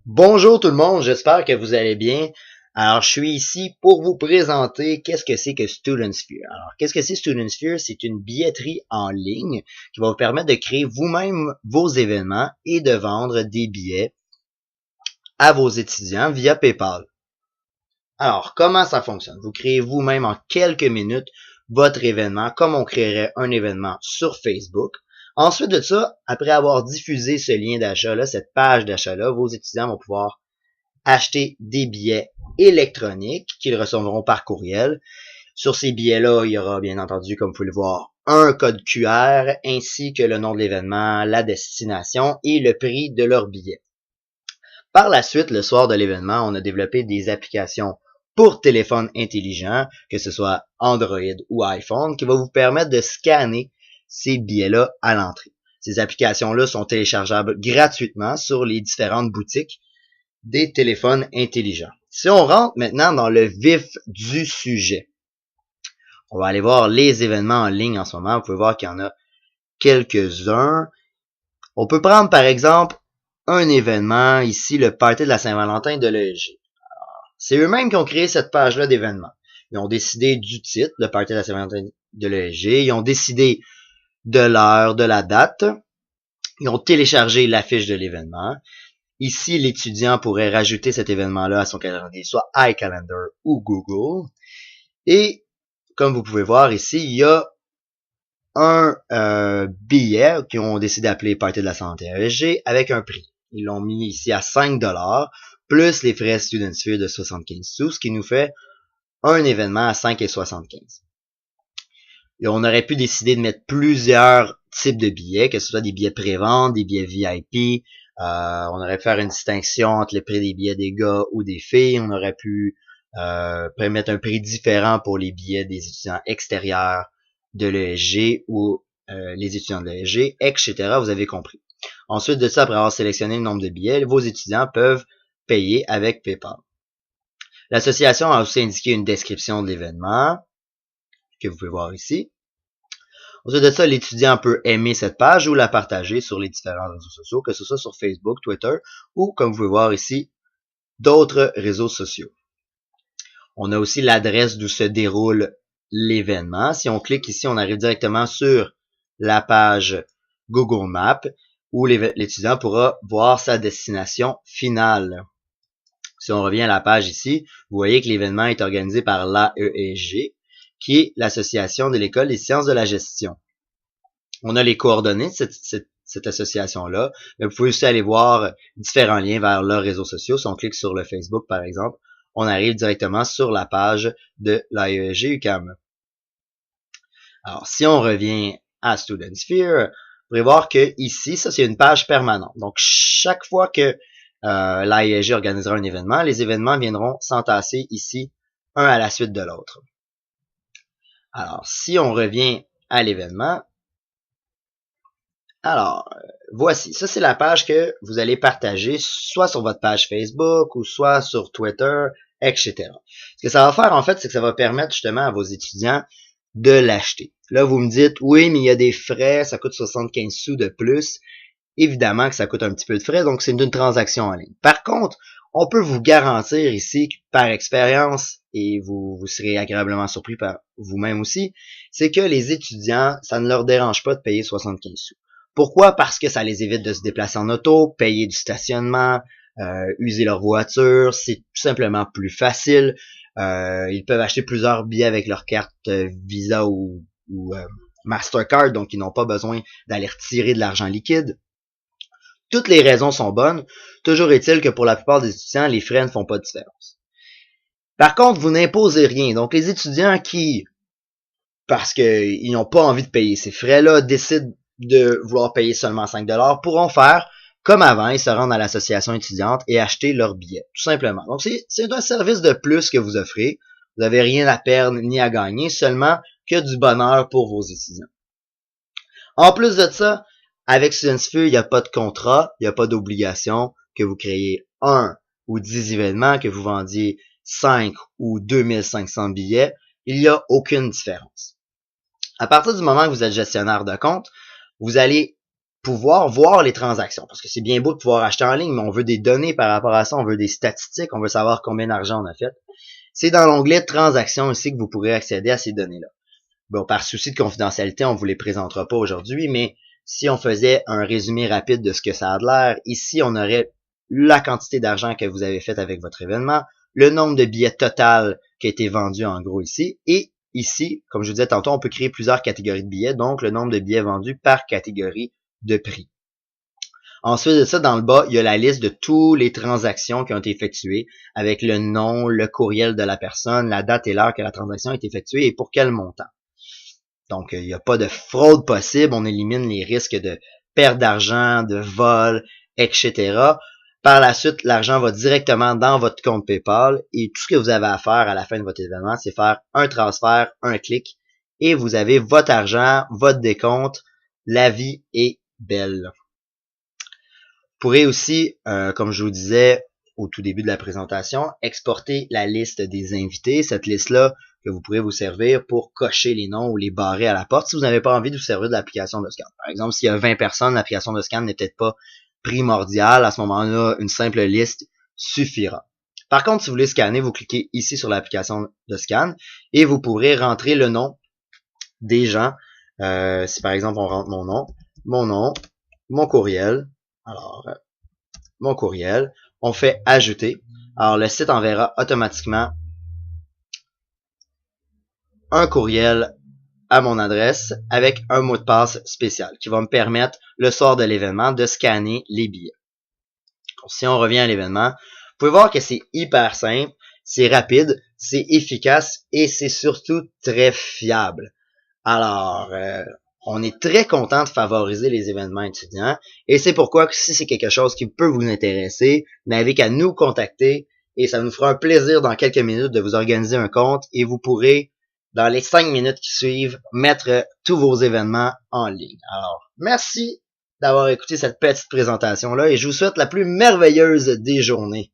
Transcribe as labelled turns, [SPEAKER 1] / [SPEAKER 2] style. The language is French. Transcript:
[SPEAKER 1] Bonjour tout le monde, j'espère que vous allez bien. Alors, je suis ici pour vous présenter qu'est-ce que c'est que StudentSphere. Alors, qu'est-ce que c'est StudentSphere? C'est une billetterie en ligne qui va vous permettre de créer vous-même vos événements et de vendre des billets à vos étudiants via PayPal. Alors, comment ça fonctionne? Vous créez vous-même en quelques minutes votre événement comme on créerait un événement sur Facebook. Ensuite de ça, après avoir diffusé ce lien d'achat-là, cette page d'achat-là, vos étudiants vont pouvoir acheter des billets électroniques qu'ils recevront par courriel. Sur ces billets-là, il y aura bien entendu, comme vous pouvez le voir, un code QR ainsi que le nom de l'événement, la destination et le prix de leur billet. Par la suite, le soir de l'événement, on a développé des applications pour téléphone intelligent, que ce soit Android ou iPhone, qui va vous permettre de scanner ces billets-là à l'entrée. Ces applications-là sont téléchargeables gratuitement sur les différentes boutiques des téléphones intelligents. Si on rentre maintenant dans le vif du sujet, on va aller voir les événements en ligne en ce moment. Vous pouvez voir qu'il y en a quelques-uns. On peut prendre par exemple un événement, ici le Party de la Saint-Valentin de l'ESG. C'est eux-mêmes qui ont créé cette page-là d'événements. Ils ont décidé du titre, le Party de la Saint-Valentin de l'ESG. Ils ont décidé de l'heure, de la date. Ils ont téléchargé l'affiche de l'événement. Ici, l'étudiant pourrait rajouter cet événement-là à son calendrier, soit iCalendar ou Google. Et comme vous pouvez voir ici, il y a un billet qu'ils ont décidé d'appeler Party de la Santé ESG avec un prix. Ils l'ont mis ici à 5$, plus les frais StudentSphere de 75 sous, ce qui nous fait un événement à 5,75. Et on aurait pu décider de mettre plusieurs types de billets, que ce soit des billets pré-vente, des billets VIP. On aurait pu faire une distinction entre le prix des billets des gars ou des filles. On aurait pu mettre un prix différent pour les billets des étudiants extérieurs de l'ESG ou les étudiants de l'ESG, etc. Vous avez compris. Ensuite de ça, après avoir sélectionné le nombre de billets, vos étudiants peuvent payer avec PayPal. L'association a aussi indiqué une description de l'événement que vous pouvez voir ici. Ensuite de ça, l'étudiant peut aimer cette page ou la partager sur les différents réseaux sociaux, que ce soit sur Facebook, Twitter ou, comme vous pouvez voir ici, d'autres réseaux sociaux. On a aussi l'adresse d'où se déroule l'événement. Si on clique ici, on arrive directement sur la page Google Maps où l'étudiant pourra voir sa destination finale. Si on revient à la page ici, vous voyez que l'événement est organisé par l'AESG, qui est l'Association de l'École des sciences de la gestion. On a les coordonnées de cette association-là, mais vous pouvez aussi aller voir différents liens vers leurs réseaux sociaux. Si on clique sur le Facebook, par exemple, on arrive directement sur la page de l'AESG UQAM. Alors, si on revient à StudentSphere, vous pourrez voir que ici, ça c'est une page permanente. Donc, chaque fois que l'AESG organisera un événement, les événements viendront s'entasser ici, un à la suite de l'autre. Alors, si on revient à l'événement, alors, voici, ça c'est la page que vous allez partager soit sur votre page Facebook ou soit sur Twitter, etc. Ce que ça va faire en fait, c'est que ça va permettre justement à vos étudiants de l'acheter. Là, vous me dites, oui, mais il y a des frais, ça coûte 75 sous de plus. Évidemment que ça coûte un petit peu de frais, donc c'est une transaction en ligne. Par contre, on peut vous garantir ici, par expérience, et vous serez agréablement surpris par vous-même aussi, c'est que les étudiants, ça ne leur dérange pas de payer 75 sous. Pourquoi? Parce que ça les évite de se déplacer en auto, payer du stationnement, user leur voiture, c'est tout simplement plus facile. Ils peuvent acheter plusieurs billets avec leur carte Visa ou Mastercard, donc ils n'ont pas besoin d'aller retirer de l'argent liquide. Toutes les raisons sont bonnes. Toujours est-il que pour la plupart des étudiants, les frais ne font pas de différence. Par contre, vous n'imposez rien. Donc, les étudiants qui, parce qu'ils n'ont pas envie de payer ces frais-là, décident de vouloir payer seulement 5$, pourront faire comme avant, ils se rendent à l'association étudiante et acheter leur billet, tout simplement. Donc, c'est un service de plus que vous offrez. Vous n'avez rien à perdre ni à gagner, seulement que du bonheur pour vos étudiants. En plus de ça, avec StudentSphere, il n'y a pas de contrat, il n'y a pas d'obligation que vous créez 1 ou 10 événements, que vous vendiez 5 ou 2500 billets. Il n'y a aucune différence. À partir du moment que vous êtes gestionnaire de compte, vous allez pouvoir voir les transactions. Parce que c'est bien beau de pouvoir acheter en ligne, mais on veut des données par rapport à ça, on veut des statistiques, on veut savoir combien d'argent on a fait. C'est dans l'onglet transactions ici que vous pourrez accéder à ces données-là. Bon, par souci de confidentialité, on vous les présentera pas aujourd'hui, mais si on faisait un résumé rapide de ce que ça a de l'air, ici, on aurait la quantité d'argent que vous avez fait avec votre événement, le nombre de billets total qui a été vendu en gros ici, et ici, comme je vous disais tantôt, on peut créer plusieurs catégories de billets, donc le nombre de billets vendus par catégorie de prix. Ensuite de ça, dans le bas, il y a la liste de toutes les transactions qui ont été effectuées avec le nom, le courriel de la personne, la date et l'heure que la transaction a été effectuée et pour quel montant. Donc, il n'y a pas de fraude possible. On élimine les risques de perte d'argent, de vol, etc. Par la suite, l'argent va directement dans votre compte PayPal et tout ce que vous avez à faire à la fin de votre événement, c'est faire un transfert, un clic et vous avez votre argent, votre décompte. La vie est belle. Vous pourrez aussi, comme je vous disais au tout début de la présentation, exporter la liste des invités. Cette liste-là que vous pourrez vous servir pour cocher les noms ou les barrer à la porte si vous n'avez pas envie de vous servir de l'application de scan. Par exemple, s'il y a 20 personnes, l'application de scan n'est peut-être pas primordiale. À ce moment-là, une simple liste suffira. Par contre, si vous voulez scanner, vous cliquez ici sur l'application de scan et vous pourrez rentrer le nom des gens. Si par exemple, on rentre mon nom, mon courriel. Alors, mon courriel, on fait ajouter. Alors, le site enverra automatiquement un courriel à mon adresse avec un mot de passe spécial qui va me permettre, le soir de l'événement, de scanner les billets. Donc, si on revient à l'événement, vous pouvez voir que c'est hyper simple, c'est rapide, c'est efficace et c'est surtout très fiable. Alors, on est très content de favoriser les événements étudiants et c'est pourquoi si c'est quelque chose qui peut vous intéresser, n'avez qu'à nous contacter et ça nous fera un plaisir dans quelques minutes de vous organiser un compte et vous pourrez, dans les 5 minutes qui suivent, mettre tous vos événements en ligne. Alors, merci d'avoir écouté cette petite présentation-là et je vous souhaite la plus merveilleuse des journées.